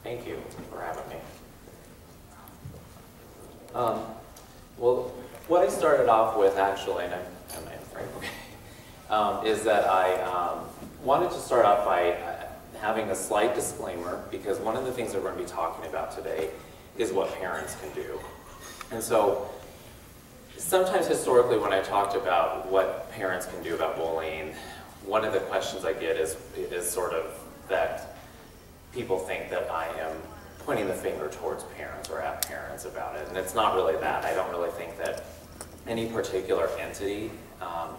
Thank you for having me. Well, what I started off with actually, and I'm afraid, is that I wanted to start off by having a slight disclaimer, because one of the things that we're going to be talking about today is what parents can do. And so sometimes historically when I talked about what parents can do about bullying, one of the questions I get is sort of that people think that I am pointing the finger towards parents or at parents about it, and it's not really that. I don't really think that any particular entity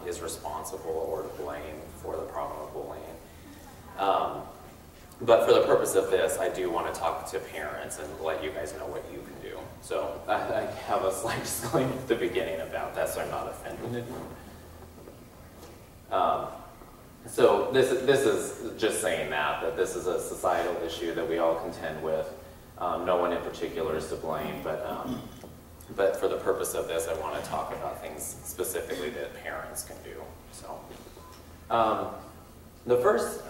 is responsible or to blame for the problem of bullying. But for the purpose of this, I do want to talk to parents and let you guys know what you can do. So I have a slight disclaimer at the beginning about that, so I'm not offending anyone. So this is just saying that this is a societal issue that we all contend with. No one in particular is to blame, but for the purpose of this, I want to talk about things specifically that parents can do. So the first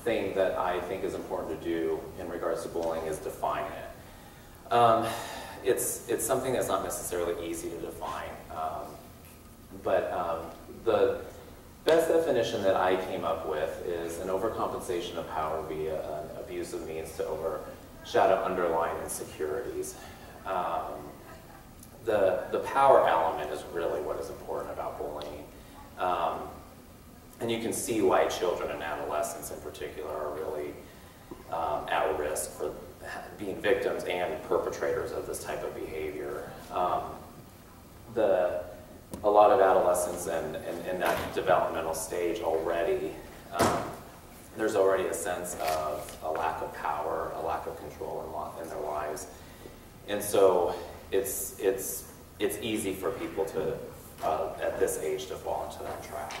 thing that I think is important to do in regards to bullying is define it. It's something that's not necessarily easy to define, but the best definition that I came up with is an overcompensation of power via an abuse of means to overshadow underlying insecurities. The power element is really what is important about bullying. And you can see why children and adolescents in particular are really at risk for being victims and perpetrators of this type of behavior. A lot of adolescents in that developmental stage already, there's already a sense of a lack of power, a lack of control in their lives. And so it's easy for people to, at this age, to fall into that trap.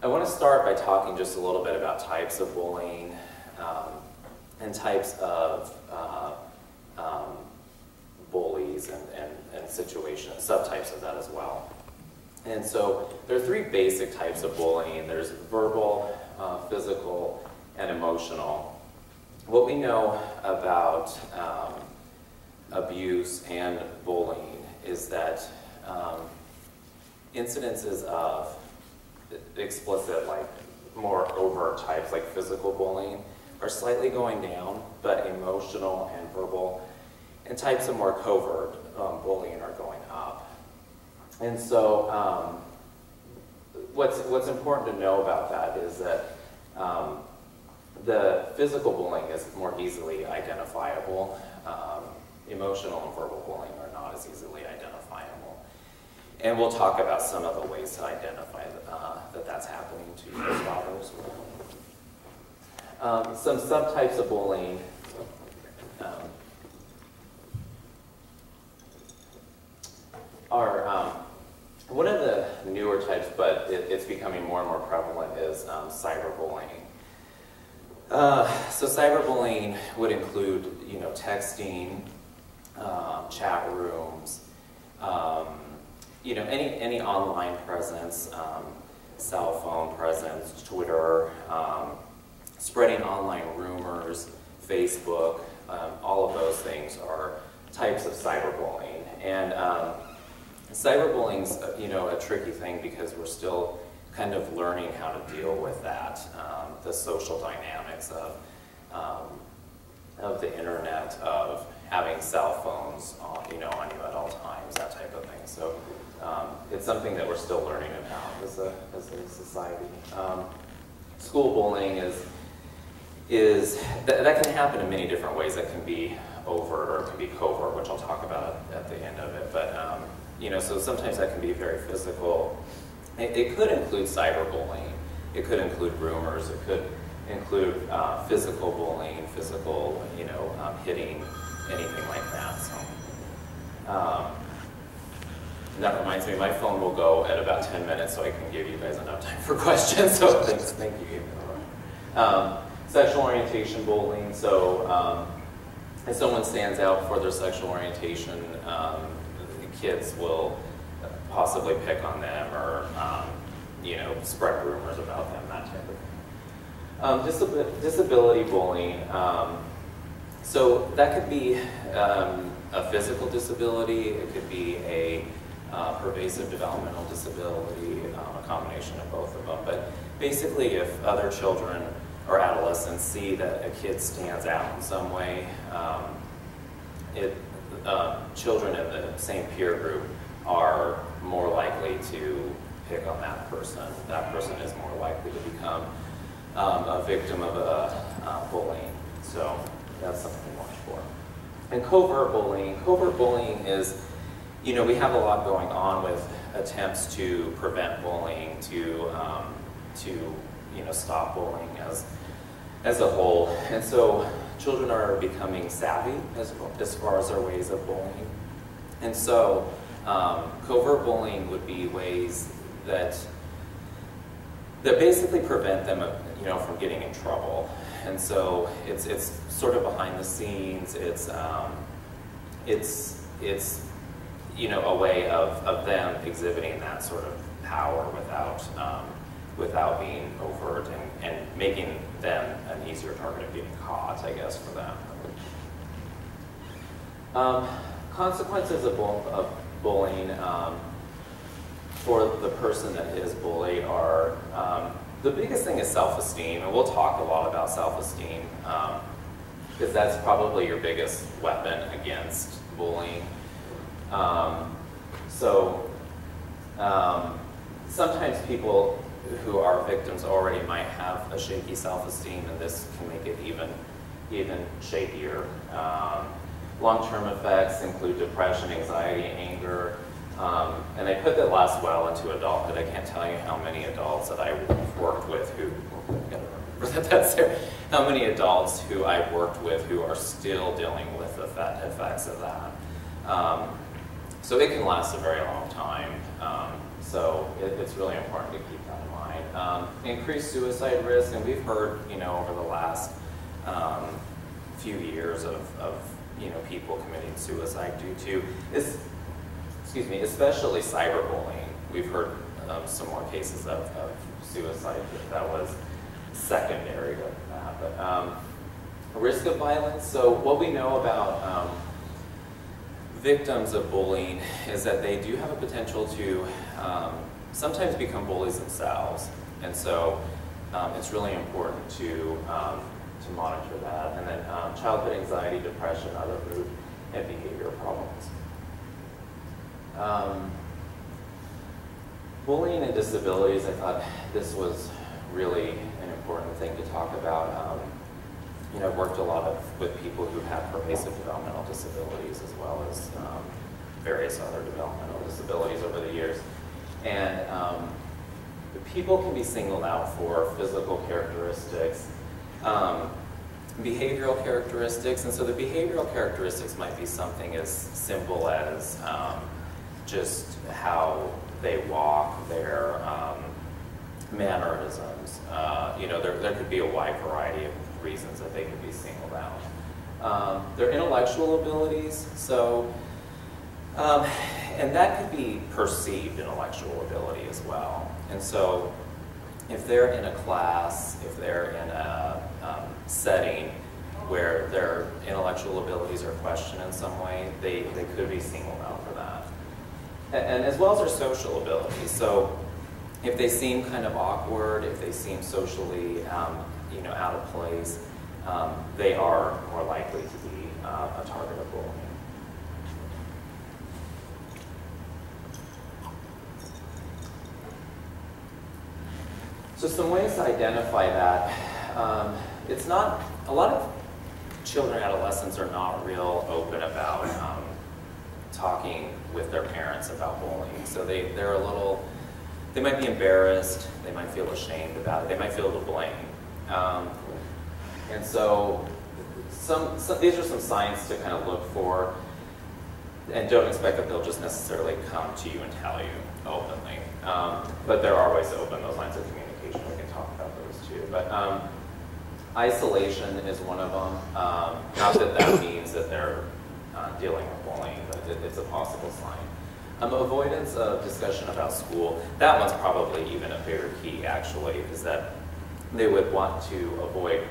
I want to start by talking just a little bit about types of bullying and types of bullies and situations, subtypes of that as well. And so there are three basic types of bullying. There's verbal, physical, and emotional. What we know about abuse and bullying is that incidences of explicit, like more overt types like physical bullying are slightly going down, but emotional and verbal and types of more covert bullying are going up. And so what's important to know about that is that the physical bullying is more easily identifiable. Emotional and verbal bullying are not as easily identifiable. And we'll talk about some of the ways to identify that that's happening to your father as well. Some subtypes of bullying. One of the newer types, but it's becoming more and more prevalent, is cyberbullying. So cyberbullying would include, texting, chat rooms, any online presence, cell phone presence, Twitter, spreading online rumors, Facebook, all of those things are types of cyberbullying. And cyberbullying's, a tricky thing because we're still kind of learning how to deal with that, the social dynamics of the internet, of having cell phones on you at all times, that type of thing. So it's something that we're still learning about as a society. School bullying that can happen in many different ways. That can be overt or it can be covert, which I'll talk about at the end of it. But so sometimes that can be very physical. It could include cyberbullying. It could include rumors. It could include physical bullying, physical, hitting, anything like that. So that reminds me, my phone will go at about 10 minutes, so I can give you guys enough time for questions. So thank you. Sexual orientation bullying. So if someone stands out for their sexual orientation, kids will possibly pick on them or, spread rumors about them, that type Disability bullying. So that could be a physical disability, it could be a pervasive developmental disability, a combination of both of them. But basically, if other children or adolescents see that a kid stands out in some way, children in the same peer group are more likely to pick on that person. That person is more likely to become a victim of bullying. So that's something to watch for. And covert bullying is, you know, we have a lot going on with attempts to prevent bullying, to you know, stop bullying as a whole. And so children are becoming savvy as far as their ways of bullying. And so covert bullying would be ways that basically prevent them, you know, from getting in trouble. And so it's sort of behind the scenes. It's you know, a way of them exhibiting that sort of power without being overt and making them an easier target of getting caught, I guess, for them. Consequences of bullying for the person that is bullied are, the biggest thing is self-esteem, and we'll talk a lot about self-esteem, because that's probably your biggest weapon against bullying. Sometimes people who are victims already might have a shaky self-esteem, and this can make it even shakier. Long-term effects include depression, anxiety, anger, and they put that last well into adulthood. I can't tell you how many adults that I've worked with who, how many adults who I've worked with who are still dealing with the effects of that. So it can last a very long time. So it's really important to keep that in mind. Increased suicide risk, and we've heard, you know, over the last few years of you know, people committing suicide due to, especially cyberbullying. We've heard some more cases of suicide that was secondary to that. But risk of violence. So what we know about victims of bullying is that they do have a potential to sometimes become bullies themselves, and so it's really important to monitor that. And then childhood anxiety, depression, other mood and behavior problems. Bullying and disabilities, I thought this was really an important thing to talk about. You know, I've worked a lot with people who have pervasive developmental disabilities as well as various other developmental disabilities over the years. And people can be singled out for physical characteristics, behavioral characteristics, and so the behavioral characteristics might be something as simple as just how they walk, their mannerisms. You know, there could be a wide variety of reasons that they could be singled out. Their intellectual abilities, so, and that could be perceived intellectual ability as well. And so if they're in a class, if they're in a setting where their intellectual abilities are questioned in some way, they could be singled out for that. And as well as their social abilities. So if they seem kind of awkward, if they seem socially you know, out of place, they are more likely to be a target of bullying. So some ways to identify that. It's not, a lot of children and adolescents are not real open about talking with their parents about bullying. So they're a little, they might be embarrassed, they might feel ashamed about it, they might feel to blame. And so these are some signs to kind of look for, and don't expect that they'll just necessarily come to you and tell you openly. But there are ways to open those lines of communication. We can talk about those too. But isolation is one of them. Not that that means that they're dealing with bullying, but it's a possible sign. Avoidance of discussion about school. That one's probably even a bigger key, actually, is that They would want to avoid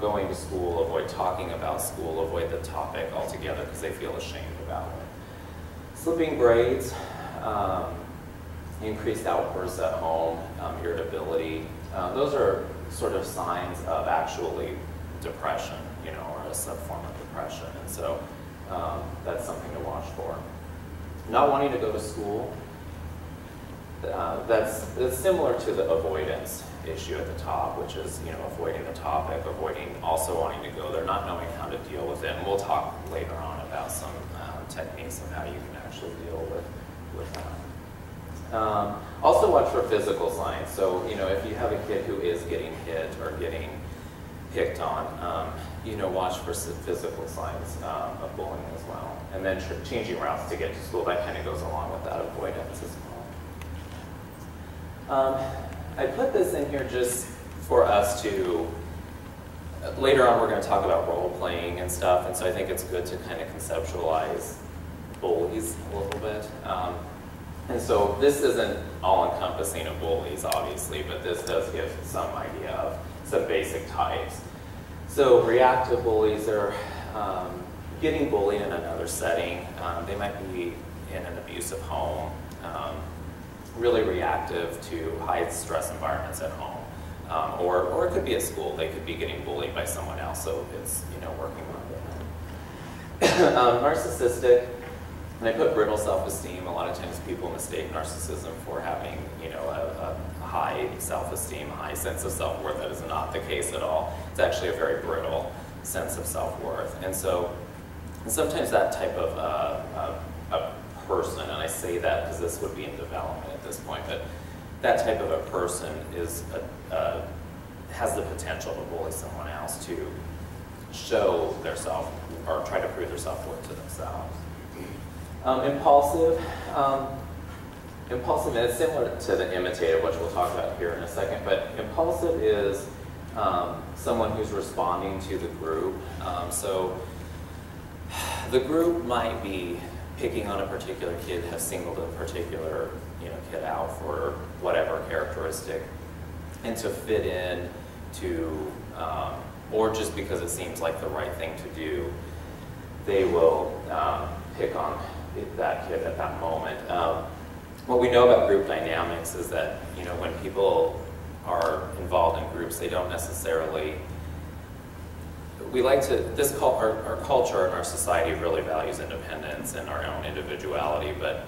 going to school, avoid talking about school, avoid the topic altogether because they feel ashamed about it. Slipping grades, increased outbursts at home, irritability. Those are sort of signs of actually depression, you know, or a subform of depression. And so that's something to watch for. Not wanting to go to school, that's similar to the avoidance issue at the top, which is, you know, avoiding the topic, avoiding also wanting to go there, not knowing how to deal with it. And we'll talk later on about some techniques of how you can actually deal with that. Also watch for physical signs. So, you know, if you have a kid who is getting hit or getting picked on, you know, watch for physical signs of bullying as well. And then changing routes to get to school, that kind of goes along with that avoidance as well. I put this in here just for us to, later on we're going to talk about role playing and stuff, and so I think it's good to kind of conceptualize bullies a little bit. And so this isn't all-encompassing of bullies, obviously, but this does give some idea of some basic types. So reactive bullies are getting bullied in another setting. They might be in an abusive home, really reactive to high stress environments at home. Or it could be at school. They could be getting bullied by someone else, so it's, you know, working on that. Narcissistic. And I put brittle self-esteem. A lot of times people mistake narcissism for having, you know, a high self-esteem, high sense of self-worth. That is not the case at all. It's actually a very brittle sense of self-worth. And so sometimes that type of a person, and I say that because this would be in development at this point, but that type of a person is has the potential to bully someone else, to show their self or try to prove their self-worth to themselves. Impulsive, and it's similar to the imitative, which we'll talk about here in a second, but impulsive is someone who's responding to the group. So the group might be picking on a particular kid, have singled a particular, you know, kid out for whatever characteristic, and to fit in to, or just because it seems like the right thing to do, they will pick on that kid at that moment. What we know about group dynamics is that, you know, when people are involved in groups, they don't necessarily, we like to, our culture and our society really values independence and our own individuality, but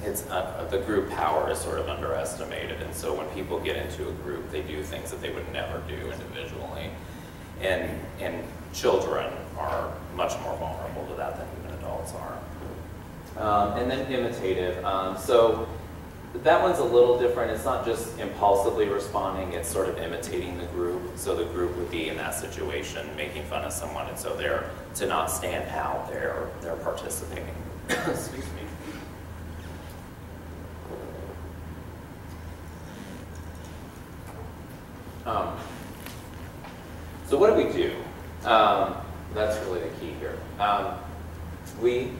it's the group power is sort of underestimated, and so when people get into a group, they do things that they would never do individually, and children are much more vulnerable to that than even adults are. And then imitative. So that one's a little different. It's not just impulsively responding, it's sort of imitating the group. So the group would be in that situation making fun of someone, and so they're, to not stand out, they're participating. Excuse me. So what do we do? That's really the key here. We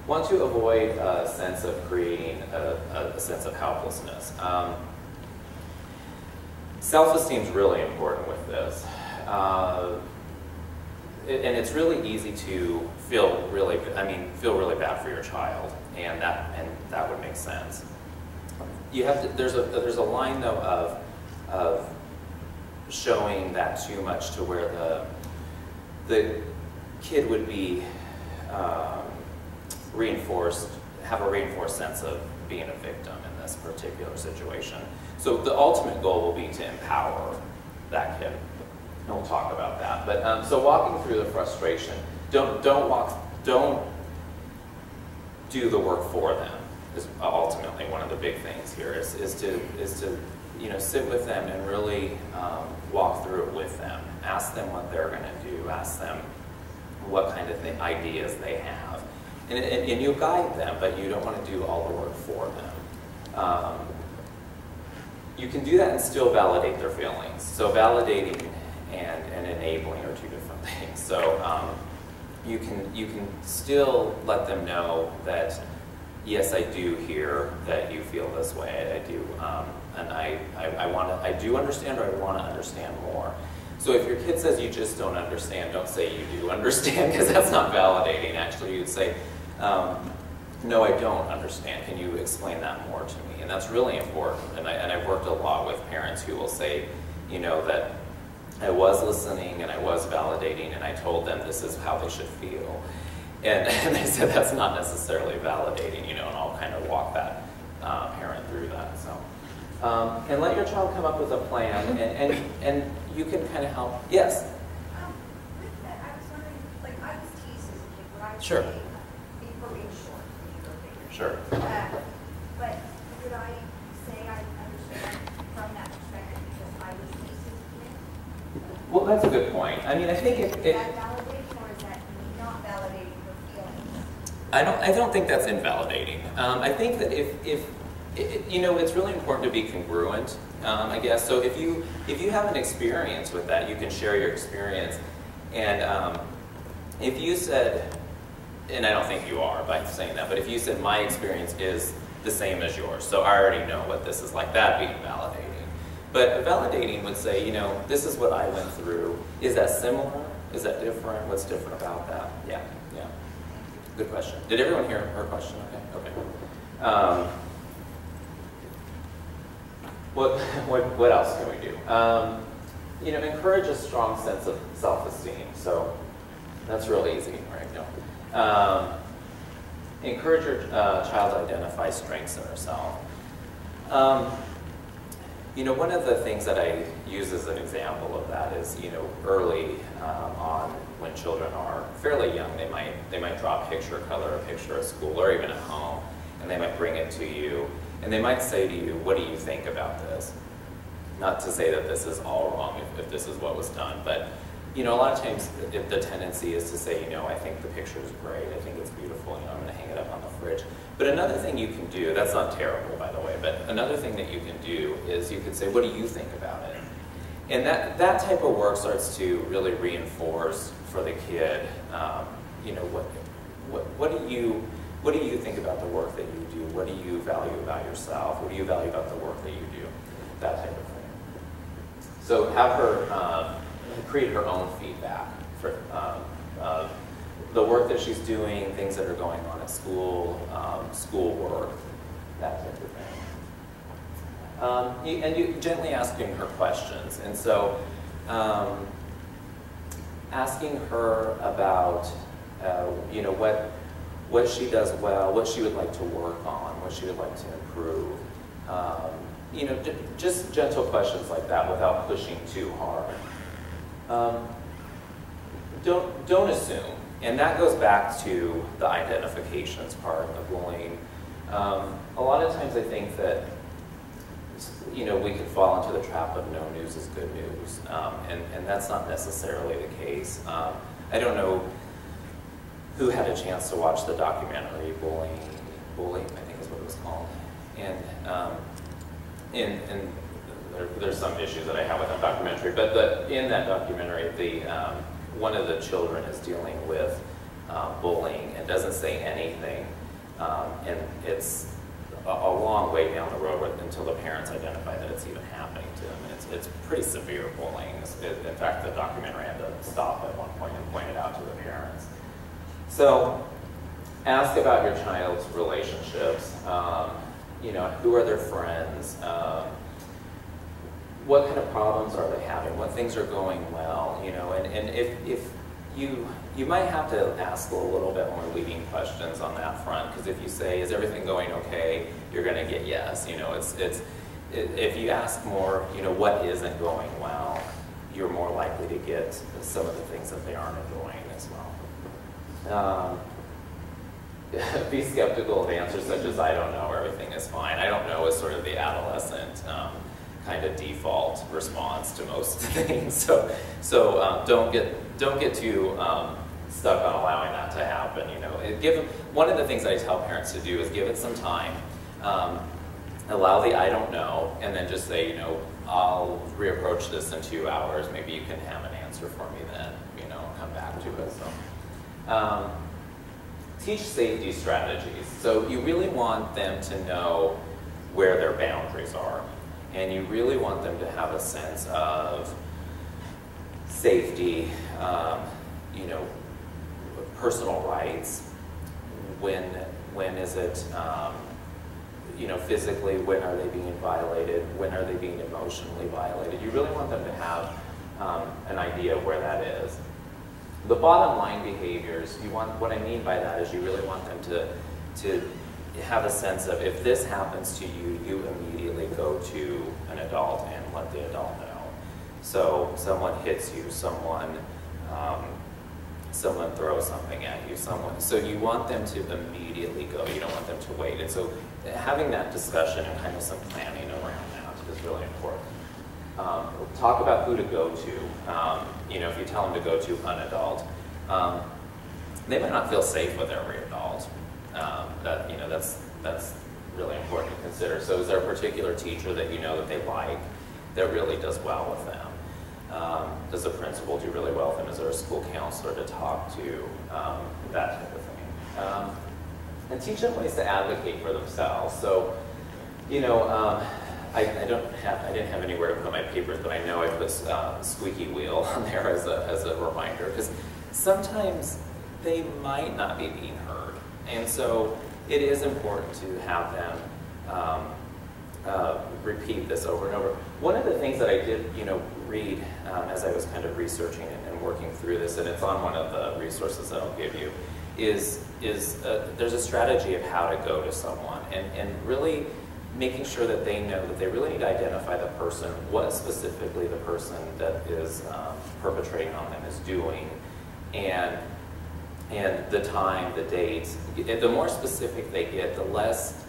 want to avoid a sense of creating a sense of helplessness. Self-esteem is really important with this. And it's really easy to feel really bad for your child, and that would make sense. You have to, there's a line though of showing that too much to where the kid would be have a reinforced sense of being a victim in this particular situation. So the ultimate goal will be to empower that kid. And we'll talk about that. But so walking through the frustration, don't do the work for them is ultimately one of the big things here. Is to you know, sit with them and really walk through it with them. Ask them what they're going to do. Ask them what kind of ideas they have. And you guide them, but you don't want to do all the work for them. You can do that and still validate their feelings. So validating and enabling are two different things. So you can still let them know that yes, I do hear that you feel this way. I do, and I do understand, or I want to understand more. So if your kid says you just don't understand, don't say you do understand, because that's not validating. Actually, you'd say, no, I don't understand. Can you explain that more to me? And that's really important. And I've worked a lot with parents who will say, you know, that I was listening and I was validating, and I told them this is how they should feel. And they said that's not necessarily validating, you know, and I'll kind of walk that parent through that. So, and let your child come up with a plan, and you can kind of help. Yes? With that, I was wondering, like, I was teased as a kid. What I would Sure. say, be for being short, be for bigger. Sure. But would I say I understand from that perspective because I was teased as a kid? Well, that's a good point. I mean, I think Is that validating, or is that not validating her feelings? I don't think that's invalidating. I think that if you know, it's really important to be congruent, I guess. So if you have an experience with that, you can share your experience. And if you said, and I don't think you are by saying that, but if you said my experience is the same as yours, so I already know what this is like, that'd be validating. But validating would say, you know, this is what I went through. Is that similar? Is that different? What's different about that? Yeah, yeah. Good question. Did everyone hear her question? Okay, okay. What else can we do? You know, encourage a strong sense of self-esteem. So that's real easy, right? No. Encourage your child to identify strengths in herself. You know, one of the things that I use as an example of that is, you know, early on when children are fairly young, they might draw a picture, color a picture at school or even at home, and they might bring it to you, and they might say to you, what do you think about this? Not to say that this is all wrong if this is what was done, but, you know, a lot of times the tendency is to say, you know, I think the picture is great, I think it's beautiful, you know, I'm going to hang it up on the fridge. But another thing you can do, that's not terrible, by the way, but another thing that you can do is you can say, what do you think about it? And that type of work starts to really reinforce for the kid, you know, what do you think about the work that you do? What do you value about yourself? What do you value about the work that you do? That type of thing. So have her create her own feedback for the work that she's doing, things that are going on at school, schoolwork, that type of thing. And you gently asking her questions. And so asking her about, you know, what she does well, what she would like to work on, what she would like to improve. You know, just gentle questions like that without pushing too hard. Don't assume. And that goes back to the identifications part of bullying. A lot of times I think that, you know, we could fall into the trap of no news is good news. And that's not necessarily the case. I don't know who had a chance to watch the documentary Bullying, I think is what it was called. And there's some issues that I have with that documentary, but in that documentary, one of the children is dealing with bullying and doesn't say anything, and it's a long way down the road until the parents identify that it's even happening to them. And it's pretty severe bullying. In fact, the documentary had to stop at one point and point it out to the parents. So ask about your child's relationships. You know, who are their friends? What kind of problems are they having? What things are going well? You know, and if you might have to ask a little bit more leading questions on that front, because if you say, is everything going okay, you're going to get yes. You know, if you ask more, you know, what isn't going well, you're more likely to get some of the things that they aren't enjoying as well. Be skeptical of answers such as, I don't know, everything is fine. I don't know is sort of the adolescent kind of default response to most things. So don't get too stuck on allowing that to happen. You know, one of the things I tell parents to do is give it some time, allow the I don't know, and then just say, you know, I'll reapproach this in 2 hours. Maybe you can have an answer for me then. You know, come back to it. So teach safety strategies. So you really want them to know where their boundaries are. And you really want them to have a sense of safety, you know, personal rights. When is it, you know, physically, when are they being violated? When are they being emotionally violated? You really want them to have an idea of where that is. The bottom line behaviors, what I mean by that is you really want them to have a sense of, if this happens to you, you immediately go to an adult and let the adult know. So someone hits you, someone throws something at you, so you want them to immediately go. You don't want them to wait. And so having that discussion and kind of some planning around that is really important. Talk about who to go to. You know, if you tell them to go to an adult, they might not feel safe with every adult. You know, that's really important to consider. So is there a particular teacher that you know that they like, that really does well with them? Does the principal do really well with them? Is there a school counselor to talk to? That type of thing. And teach them ways to advocate for themselves. So, you know, I didn't have anywhere to put my papers, but I know I put squeaky wheel on there as a reminder, because sometimes they might not be being heard. And so it is important to have them repeat this over and over. One of the things that I did, you know, read as I was kind of researching and working through this, and it's on one of the resources that I'll give you, is there's a strategy of how to go to someone, and really making sure that they know that they really need to identify the person, what specifically the person that is perpetrating on them is doing, and the time, the dates. The more specific they get, the less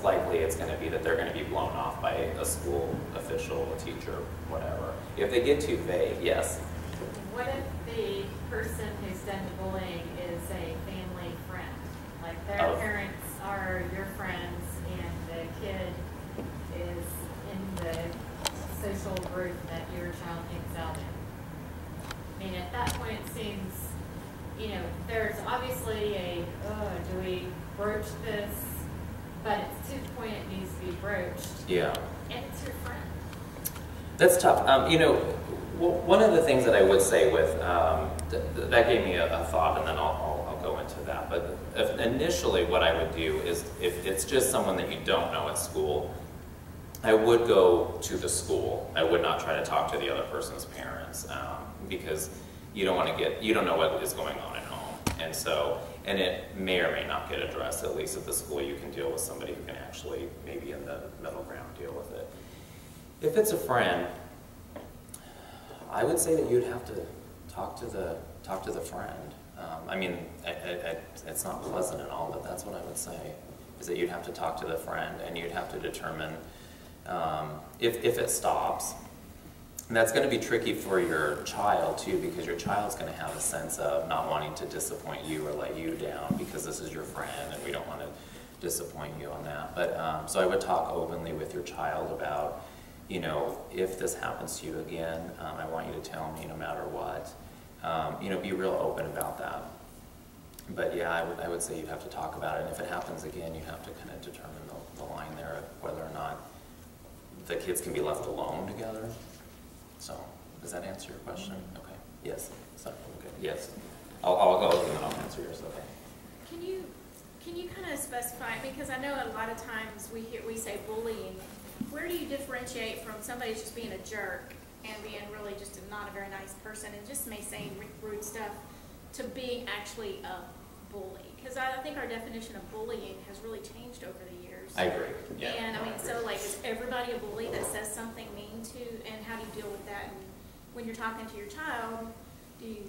likely it's going to be that they're going to be blown off by a school official, a teacher, whatever. If they get too vague, yes? What if the person who's done the bullying is a family friend? Like their parents are your friends and the kid is in the social group that your child hangs out in. I mean, at that point it seems, you know, there's obviously a, do we broach this? But it's to the point it needs to be broached. Yeah. And it's your friend. That's tough. You know, one of the things that I would say with, that gave me a thought, and then I'll go into that. But initially what I would do is, if it's just someone that you don't know at school, I would go to the school. I would not try to talk to the other person's parents, because you don't know what is going on at home. And so, and it may or may not get addressed. At least at the school, you can deal with somebody who can actually, maybe in the middle ground, deal with it. If it's a friend, I would say that you'd have to talk to the friend. I mean, it's not pleasant at all, but that's what I would say, is that you'd have to talk to the friend, and you'd have to determine if it stops. And that's going to be tricky for your child, too, because your child's going to have a sense of not wanting to disappoint you or let you down, because this is your friend, and we don't want to disappoint you on that. But so I would talk openly with your child about, you know, if this happens to you again, I want you to tell me no matter what. You know, be real open about that. But yeah, I would say you'd have to talk about it. And if it happens again, you have to kind of determine the line there of whether or not the kids can be left alone together. So, does that answer your question? Okay. Yes. Sorry. Okay. Yes. I'll go and then I'll answer yours. Okay. Can you kind of specify, because I know a lot of times we say bullying. Where do you differentiate from somebody just being a jerk and being really just not a very nice person and just may saying rude stuff to being actually a bully? Because I think our definition of bullying has really changed over the years. I agree. Yeah. And I mean, so like, is everybody a bully that says something mean to, and how do you deal with that? And when you're talking to your child, how do you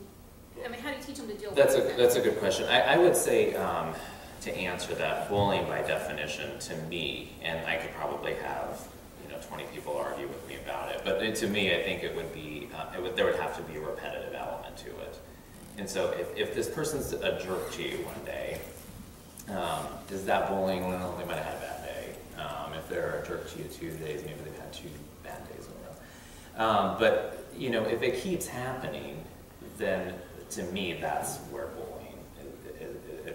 teach them to deal with that? That's a good question. I would say, to answer that, bullying by definition to me, and I could probably have 20 people argue with me about it, but to me, I think it would be there would have to be a repetitive element to it. And so if this person's a jerk to you one day, is that bullying? Well, they might have had a bad day. If they're a jerk to you 2 days, maybe they've had 2 bad days in a row. But if it keeps happening, then to me that's where bullying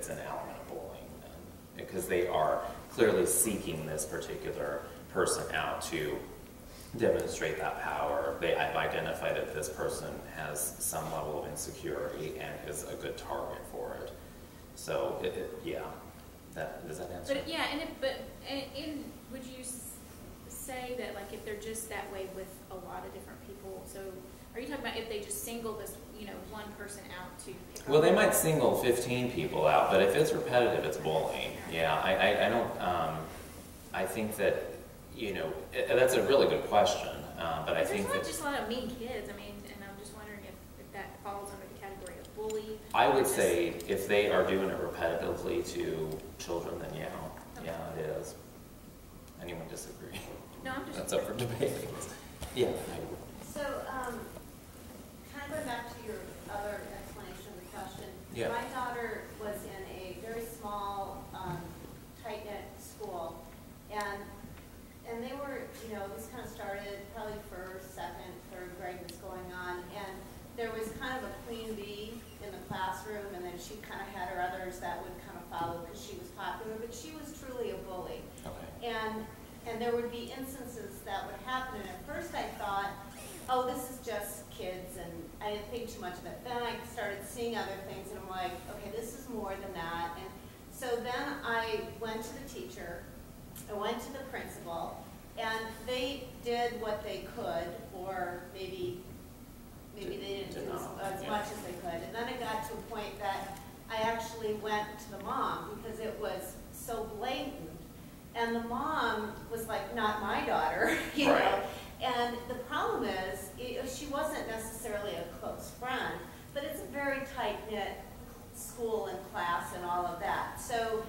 it's an element of bullying then, because they are clearly seeking this particular person out to demonstrate that power. I've identified that this person has some level of insecurity and is a good target for it. So, yeah, does that answer? But yeah, would you say that, like, if they're just that way with a lot of different people, so are you talking about if they just single this, one person out to pick Well, on they them? might single 15 people out, but if it's repetitive, it's bullying. Yeah, I don't, I think that, that's a really good question, but I There's think not that just a lot of mean kids, and I'm just wondering if that falls under the category of bully. I or would just- say if they are doing it repetitively to children, then yeah, it is. Anyone disagree? No, I'm just. That's up for debate. Yeah. So, kind of going back to your other explanation of the question. Yeah. My daughter was in a very small, tight-knit school, and they were, this kind of started probably first, second, third grade was going on, and there was kind of a queen bee in the classroom, and then she kind of had her others that would kind of follow because she was popular, but she was truly a bully. Okay. And there would be instances that would happen, and at first I thought, oh, this is just kids, and I didn't think too much of it. Then I started seeing other things, and I'm like, okay, this is more than that. And so then I went to the teacher, I went to the principal, and they did what they could, or maybe they didn't do as much as they could. And then it got to a point that I actually went to the mom because it was so blatant. And the mom was like, not my daughter, you Right. know. And the problem is, she wasn't necessarily a close friend, but it's a very tight-knit school and class and all of that. So,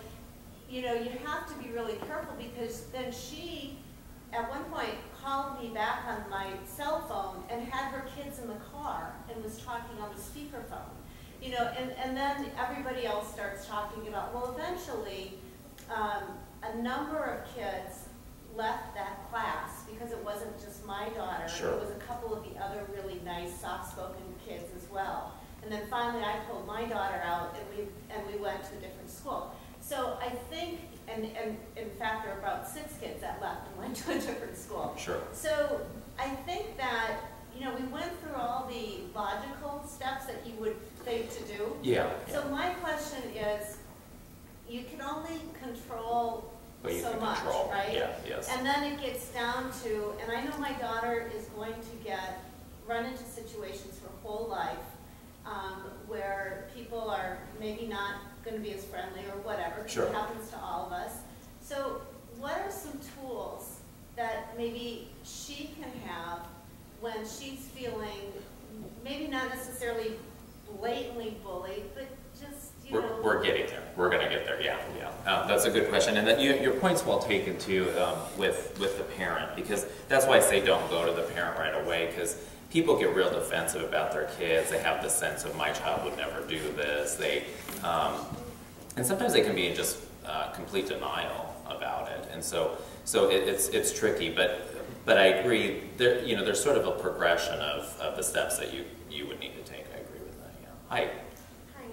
you have to be really careful, because then she, at one point, called me back on my cell phone and had her kids in the car and was talking on the speakerphone. And then everybody else starts talking about, well, eventually, a number of kids left that class because it wasn't just my daughter. Sure. It was a couple of the other really nice, soft-spoken kids as well. And then finally I pulled my daughter out, and we went to a different school. So I think, and in fact there were about 6 kids that left and went to a different school. Sure. So I think that, we went through all the logical steps that you would think to do. Yeah. So my question is, you can only control But you so can much, control. right? Yeah, yes. And then it gets down to, and I know my daughter is going to run into situations her whole life where people are maybe not going to be as friendly or whatever, because Sure. it happens to all of us. So what are some tools that maybe she can have when she's feeling maybe not necessarily blatantly bullied, but just, We're getting there. We're going to get there. Yeah. That's a good question, and that your point's well taken too with the parent, because that's why I say don't go to the parent right away, because people get real defensive about their kids. They have the sense of my child would never do this. And sometimes they can be in just complete denial about it, and so it's tricky. But I agree. There's sort of a progression of the steps that you would need to take. I agree with that. Yeah. Hi. Hi,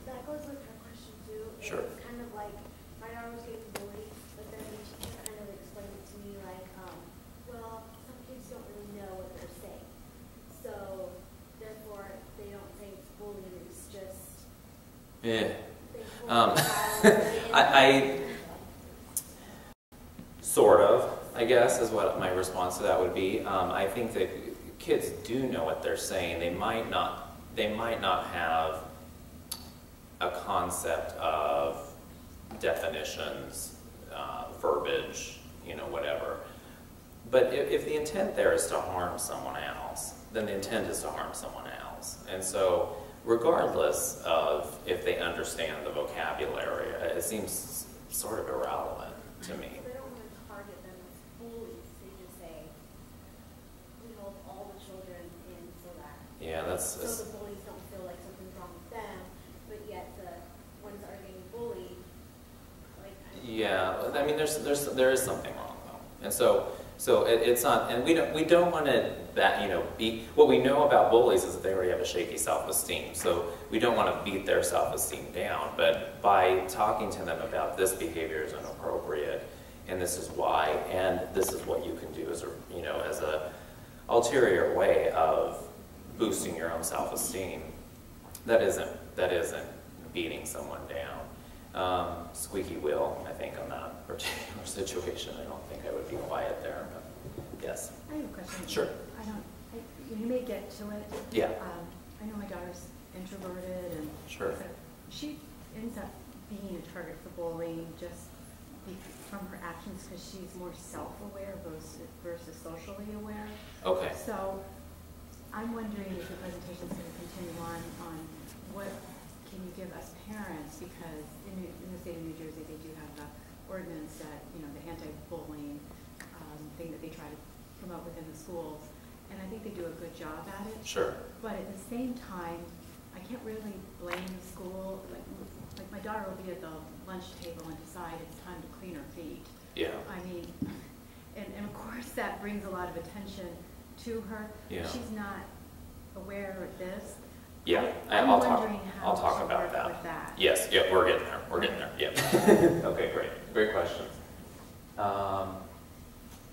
that goes with her question too. Sure. It's kind of like, my daughter was getting bullied, but then she kind of explained it to me like, well, some kids don't really know what they're saying. So, therefore, they don't think it's bullying, it's just, Yeah. they Um, bully I sort of, I guess, is what my response to that would be. I think that kids do know what they're saying. They might not have a concept of definitions, verbiage, whatever. But if the intent there is to harm someone else, then the intent is to harm someone else. And so, regardless of if they understand the vocabulary, it seems sort of irrelevant to me. They don't want to target them as bullies, they just say, we hold all the children in so that. Yeah, So the bullies don't feel like something's wrong with them, but yet the ones that are getting bullied, like. yeah. I mean, there is something wrong though, and so So it's not, and we don't want to be, what we know about bullies is that they already have a shaky self-esteem. So we don't want to beat their self-esteem down, but by talking to them about this behavior is inappropriate, and this is why, and this is what you can do as a ulterior way of boosting your own self-esteem. That isn't beating someone down. Squeaky wheel, I think, on that particular situation. I don't think I would be quiet there, but yes. I have a question. Sure. You may get to it. Yeah. I know my daughter's introverted, and Sure. so she ends up being a target for bullying just from her actions because she's more self-aware versus socially aware. Okay. So I'm wondering if the presentation is going to continue on what can you give us parents, because in the state of New Jersey they do have the ordinance that, the anti-bullying thing that they try to promote within the schools, and I think they do a good job at it. Sure. But at the same time, I can't really blame the school. Like my daughter will be at the lunch table and decide it's time to clean her feet. Yeah. I mean, and of course that brings a lot of attention to her. Yeah. She's not aware of this. Yeah, I'm I'll wondering how talk we should about work that. with that. Yes, yeah, we're getting there. We're getting there. Yeah. Okay, great questions.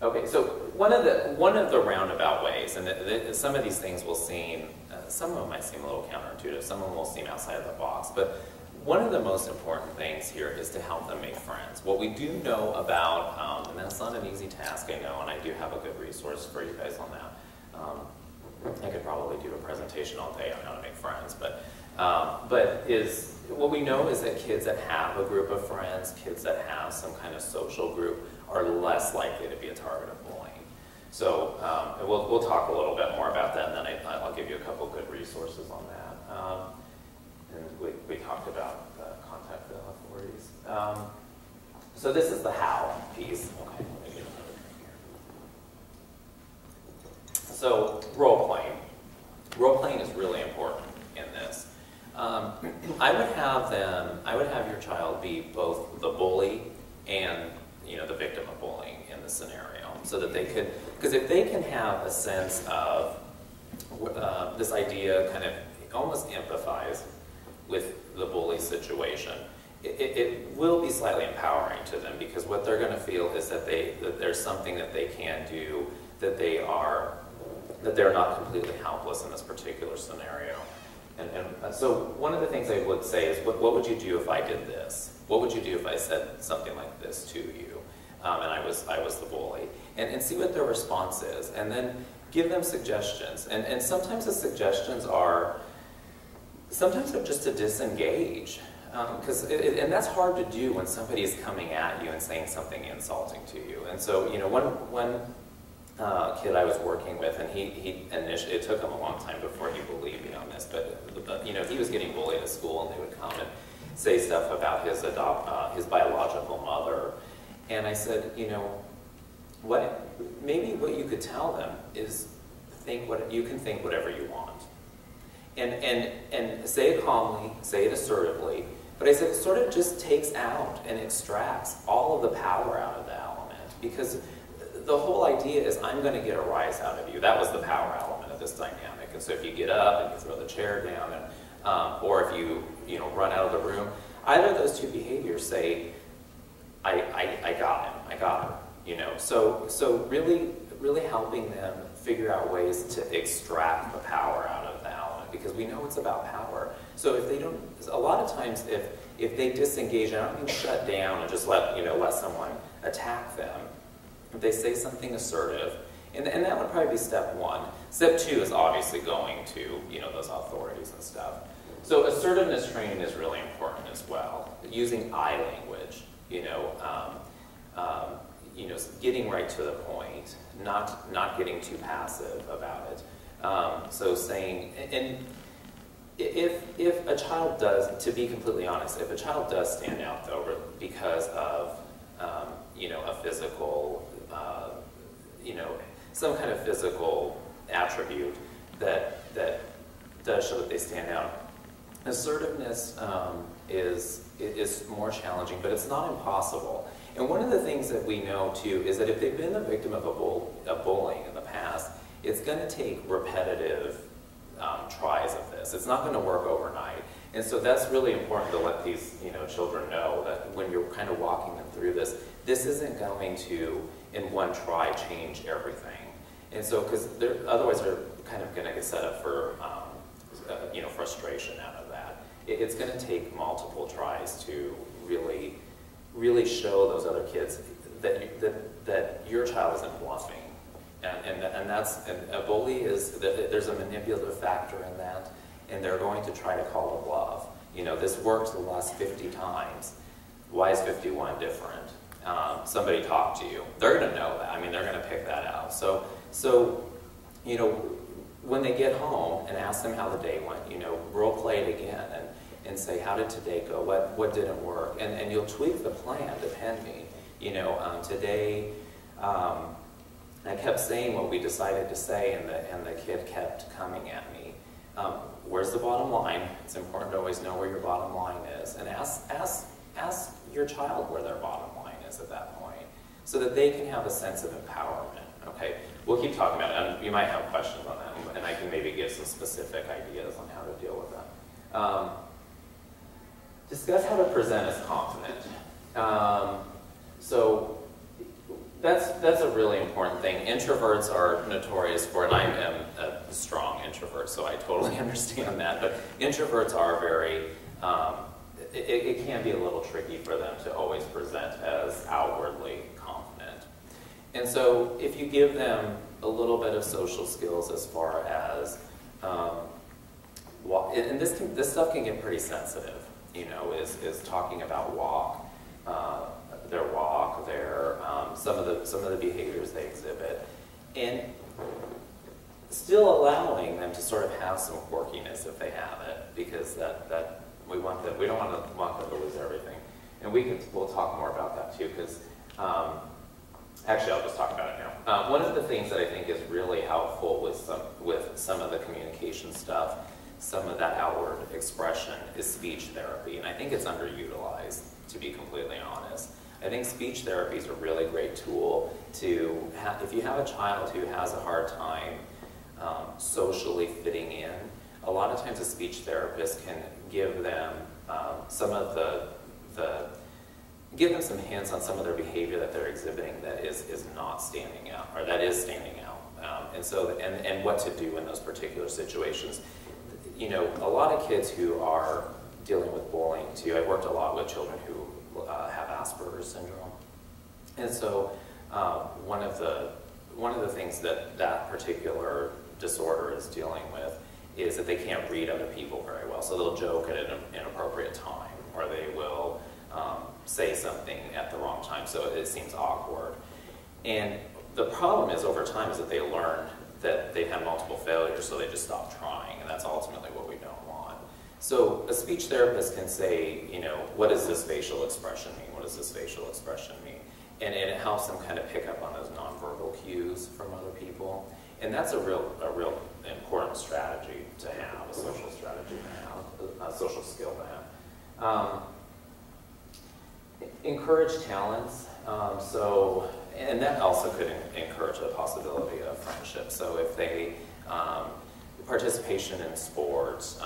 Okay, so one of the roundabout ways, and some of these things will seem, some of them might seem a little counterintuitive, some of them will seem outside of the box, but one of the most important things here is to help them make friends. What we do know about, and that's not an easy task, I know, and I do have a good resource for you guys on that. I could probably do a presentation all day on how to make friends, but what we know is that kids that have a group of friends, kids that have some kind of social group, are less likely to be a target of bullying. So we'll talk a little bit more about that, and then I'll give you a couple good resources on that. And we talked about contact with authorities. So this is the how piece. Okay, let me get another drink here. So role playing. Role playing is really important in this. I would have your child be both the bully and the victim of bullying in the scenario, so that they could, because if they can have a sense of this idea, kind of almost empathize with the bully situation, it will be slightly empowering to them, because what they're going to feel is that there's something that they can do, that they're not completely helpless in this particular scenario. And so one of the things I would say is, what would you do if I did this? What would you do if I said something like this to you? And I was the bully. And see what their response is. And then give them suggestions. And sometimes the suggestions are just to disengage. And that's hard to do when somebody is coming at you and saying something insulting to you. And so, one kid I was working with, and he initially, it took him a long time before he believed me on this, but he was getting bullied at school, and they would come and say stuff about his biological mother. And I said, maybe what you could tell them is you can think whatever you want. And say it calmly, say it assertively, but I said it sort of just takes out and extracts all of the power out of the element, because the whole idea is, I'm going to get a rise out of you. That was the power element of this dynamic. And so if you get up and you throw the chair down, and, or if you run out of the room, either of those two behaviors say, I got him. So really helping them figure out ways to extract the power out of the element, because we know it's about power. So if they don't, a lot of times if they disengage, I don't mean shut down and just let someone attack them. If they say something assertive, and that would probably be step one. Step two is obviously going to those authorities and stuff. So assertiveness training is really important as well. Using I language, getting right to the point, not getting too passive about it. So saying, and if a child does, to be completely honest, if a child does stand out though because of a physical, some kind of physical attribute that does show that they stand out. Assertiveness is more challenging, but it's not impossible. And one of the things that we know too is that if they've been the victim of bullying in the past, it's going to take repetitive tries of this. It's not going to work overnight. And so that's really important to let these children know that when you're kind of walking them through this, this isn't going to, in one try, change everything. And so, because otherwise they're kind of going to get set up for frustration out of that. It's going to take multiple tries to really, really show those other kids that your child isn't bluffing. And a bully there's a manipulative factor in that, and they're going to try to call a bluff. This worked the last 50 times. Why is 51 different? Somebody talked to you. They're going to know that. I mean, they're going to pick that out. So when they get home and ask them how the day went, role play it again and say, how did today go? What didn't work? And you'll tweak the plan depending. Today, I kept saying what we decided to say, and the kid kept coming at me. Where's the bottom line? It's important to always know where your bottom line is, and ask your child where their bottom line is at that point, so that they can have a sense of empowerment. Okay, we'll keep talking about it, and you might have questions on that, and I can maybe give some specific ideas on how to deal with that. Discuss how to present as confident. So that's a really important thing. Introverts are notorious for it. I am a strong introvert, so I totally understand that. But introverts are very, it can be a little tricky for them to always present as outwardly confident. And so if you give them a little bit of social skills as far as, and this stuff can get pretty sensitive, is talking about their walk, some of the behaviors they exhibit, and still allowing them to sort of have some quirkiness if they have it, because that we don't want them to lose everything. And we'll talk more about that too, because actually I'll just talk about it now. One of the things that I think is really helpful with some of the communication stuff, some of that outward expression, is speech therapy, and I think it's underutilized, to be completely honest. I think speech therapy is a really great tool to have. If you have a child who has a hard time socially fitting in, a lot of times a speech therapist can give them give them some hints on some of their behavior that they're exhibiting that is not standing out, or that is standing out, and what to do in those particular situations. A lot of kids who are dealing with bullying too. I've worked a lot with children who have Asperger's syndrome, and so one of the things that particular disorder is dealing with is that they can't read other people very well. So they'll joke at an inappropriate time, or they will say something at the wrong time, so it seems awkward. And the problem is, over time, is that they learn that they've had multiple failures, so they just stop trying, and that's ultimately what we don't want. So a speech therapist can say, what does this facial expression mean? What does this facial expression mean? And it helps them kind of pick up on those nonverbal cues from other people. And that's a real important strategy to have, a social strategy to have, a social skill to have. Encourage talents. And that also could encourage the possibility of friendship. So if they, participation in sports,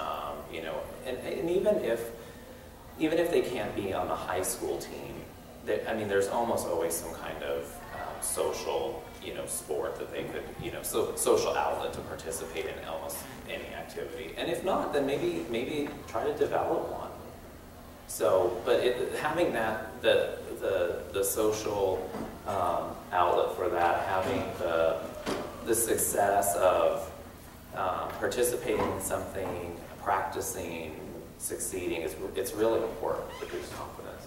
and even if they can't be on the high school team, there's almost always some kind of social, sport that they could, social outlet to participate in almost any activity. And if not, then maybe try to develop one. So, but having that, the social outlet for that, having the success of participating in something, practicing, succeeding, it's really important to boost confidence.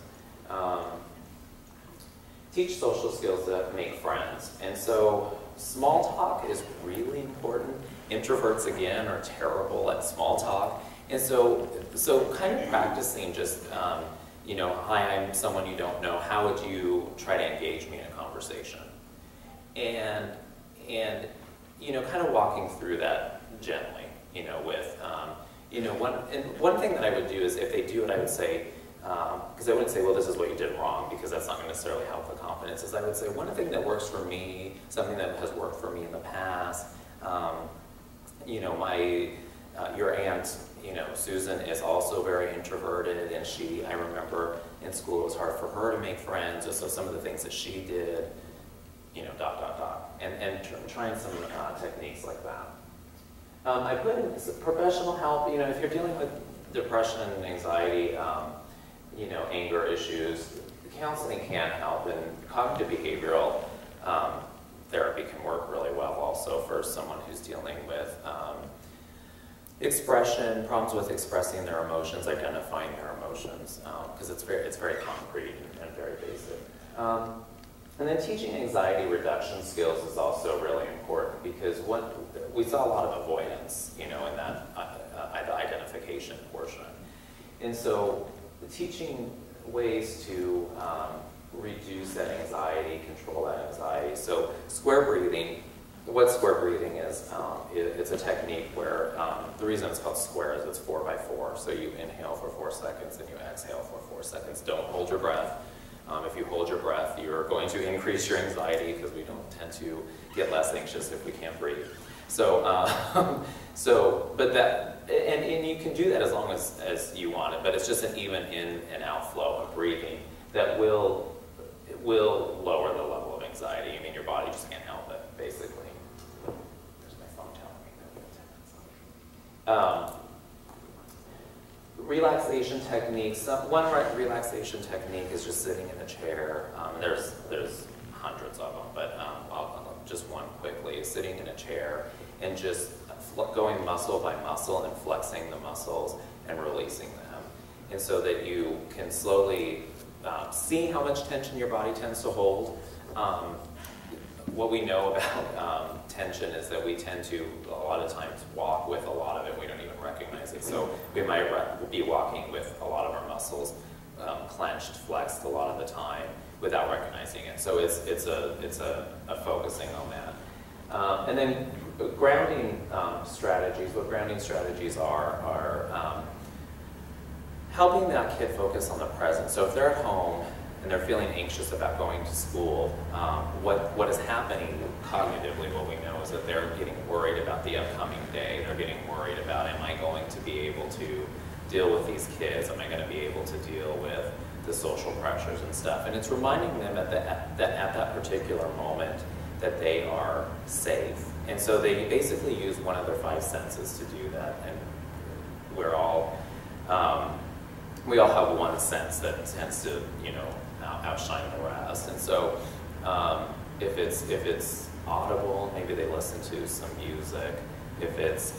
Teach social skills that make friends. And so small talk is really important. Introverts, again, are terrible at small talk. And so kind of practicing just, hi, I'm someone you don't know. How would you try to engage me in a conversation? And kind of walking through that gently, with, You know, one thing that I would do is if they do it, I would say, because I wouldn't say, well, this is what you did wrong, because that's not going to necessarily help the confidence, is I would say, one thing that works for me, something that has worked for me in the past, you know, your aunt, you know, Susan is also very introverted, and I remember in school it was hard for her to make friends, and so some of the things that she did, you know, ... And trying some techniques like that. I put in professional help, you know, if you're dealing with depression and anxiety, you know, anger issues, counseling can help, and cognitive behavioral therapy can work really well also for someone who's dealing with problems with expressing their emotions, identifying their emotions, because it's very concrete and very basic. And then teaching anxiety reduction skills is also really important, because we saw a lot of avoidance, you know, in that identification portion. And so teaching ways to reduce that anxiety, control that anxiety. So square breathing, what square breathing is, it's a technique where the reason it's called square is it's 4 by 4. So you inhale for 4 seconds and you exhale for 4 seconds. Don't hold your breath. If you hold your breath, you're going to increase your anxiety, because we don't tend to get less anxious if we can't breathe. So, and you can do that as long as you want it, but it's just an even in and out flow of breathing that will lower the level of anxiety. I mean, your body just can't help it, basically. There's my phone telling me that we have 10 minutes left. Relaxation techniques. One relaxation technique is just sitting in a chair. There's hundreds of them, but just one quickly is sitting in a chair and just going muscle by muscle and flexing the muscles and releasing them. And so that you can slowly see how much tension your body tends to hold. What we know about tension is that we tend to, a lot of times, walk with a lot of it. We don't even recognize it. So we might be walking with a lot of our muscles clenched, flexed a lot of the time without recognizing it. So it's a focusing on that. And then grounding strategies. What grounding strategies are helping that kid focus on the present. So if they're at home and they're feeling anxious about going to school, what is happening cognitively, what we know is that they're getting worried about the upcoming day. They're getting worried about, am I going to be able to deal with these kids? Am I going to be able to deal with the social pressures and stuff? And it's reminding them that at that particular moment that they are safe. And so they basically use one of their 5 senses to do that. And we all have one sense that tends to, you know, outshine the rest. And so if it's audible, maybe they listen to some music. If it's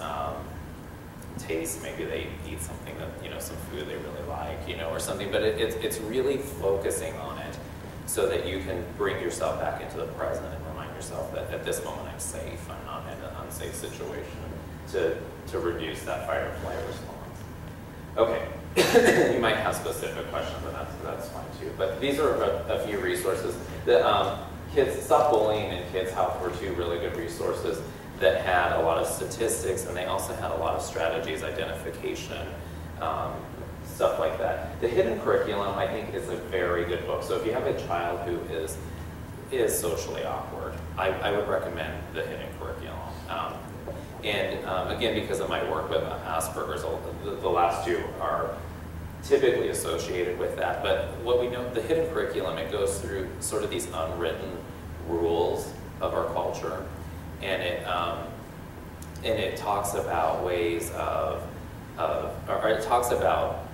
taste, maybe they eat something that, you know, some food they really like, you know, or something. But it's really focusing on it so that you can bring yourself back into the present and remind yourself that at this moment I'm safe. I'm not in an unsafe situation, to reduce that fight or flight response. Okay. You might have specific questions, and that's fine too. But these are a few resources. The Kids Stop Bullying and Kids Health were 2 really good resources that had a lot of statistics, and they also had a lot of strategies, identification, stuff like that. The Hidden Curriculum, I think, is a very good book. So if you have a child who is socially awkward, I would recommend The Hidden Curriculum. Again, because of my work with Asperger's, the last 2 are typically associated with that. But what we know, the Hidden Curriculum, it goes through sort of these unwritten rules of our culture, and it talks about ways or it talks about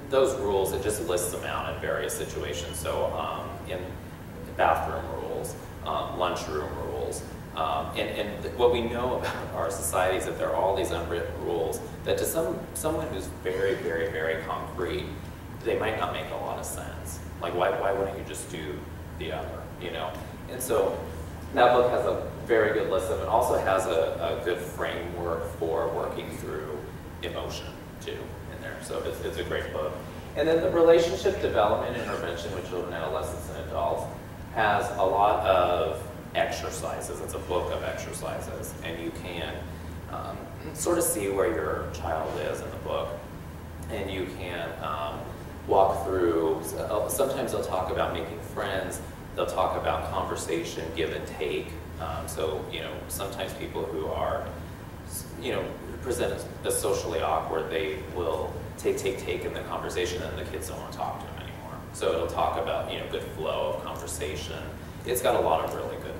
those rules. It just lists them out in various situations. So in bathroom rules, lunchroom rules. And what we know about our society is that there are all these unwritten rules that to someone who's very, very, very concrete, they might not make a lot of sense. Like, why wouldn't you just do the other, you know? And so that book has a very good list of it. Also has a good framework for working through emotion, too, in there. So it's a great book. And then the Relationship Development Intervention with Children, Adolescents, and Adults has a lot of exercises. It's a book of exercises, and you can sort of see where your child is in the book, and you can walk through. Sometimes they'll talk about making friends. They'll talk about conversation, give and take. So, you know, sometimes people who are, you know, present as socially awkward, they will take in the conversation, and the kids don't want to talk to them anymore. So it'll talk about, you know, good flow of conversation. It's got a lot of really good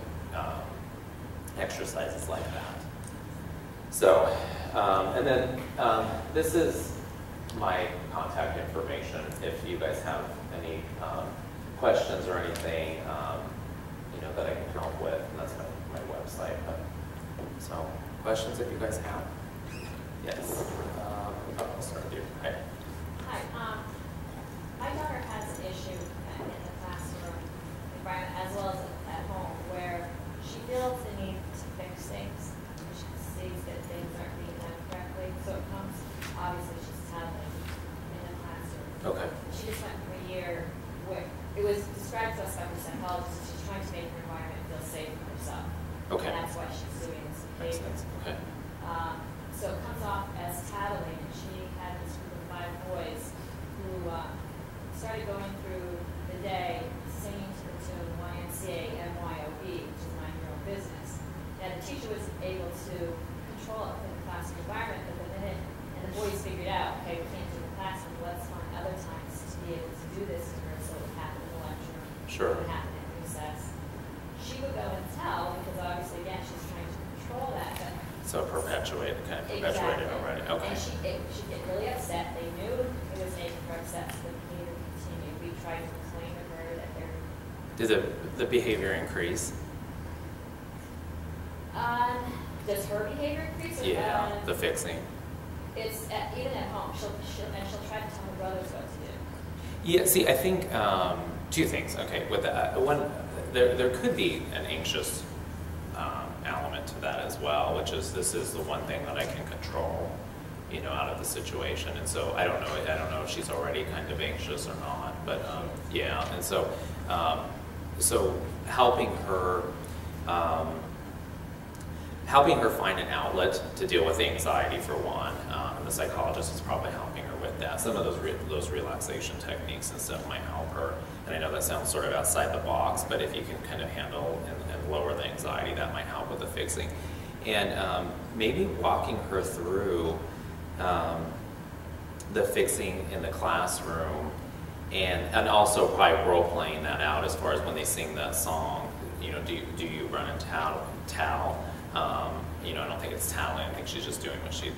exercises like that. So, and then this is my contact information. If you guys have any questions or anything, you know, that I can help with, and that's my website. But, so, questions if you guys have? Yes. I'll start with you. Hi. Hi. My daughter has an issue in the classroom environment as well as at home where she feels the need to fix things. She sees that things aren't being done correctly, so it comes, obviously she's tattling in the classroom. Okay. She just went through a year where it was described to us by her psychologist that she's trying to make her environment feel safe for herself. Okay. And that's why she's doing this Makes behavior. sense. Okay. So it comes off as tattling, and she had this group of 5 boys who started going through the day singing to the tune YMCA MYOB, which is Mind Your Own Business. And the teacher was able to control it within the classroom environment, but the minute, and the boys figured out, okay, we can't do it in the classroom, but let's find other times to be able to do this to her, so it would happen in the lecture, Sure. it would happen in recess. She would go and tell, because obviously, again, she's trying to control that, but So perpetuated already. exactly. Okay. And she'd get really upset. They knew it was making her upset, so the behavior continued. We tried to explain to her that they're. Did the behavior increase? Does her behavior increase? Or, Yeah. The fixing. It's even at home. She'll try to tell her brothers what to do. Yeah. See, I think 2 things. Okay. With that, one, there could be an anxious element to that as well, which is this is the one thing that I can control, you know, out of the situation. And so I don't know if she's already kind of anxious or not, but yeah. And so so helping her find an outlet to deal with anxiety for one. The psychologist is probably helping her with that. Some of those relaxation techniques and stuff might help her. And I know that sounds sort of outside the box, but if you can kind of handle and lower the anxiety, that might help with the fixing. And maybe walking her through the fixing in the classroom, and also probably role playing that out as far as when they sing that song. You know, do you run and towel? You know, I don't think it's toweling. I think she's just doing what she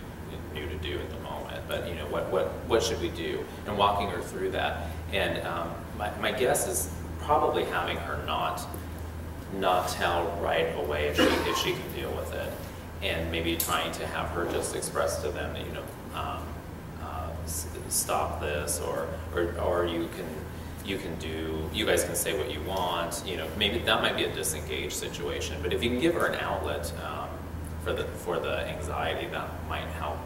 knew to do at the moment. But you know, what should we do? And walking her through that. And my guess is probably having her not tell right away if she can deal with it, and maybe trying to have her just express to them that, you know, stop this, or you guys can say what you want. You know, maybe that might be a disengaged situation, but if you can give her an outlet for the anxiety, that might help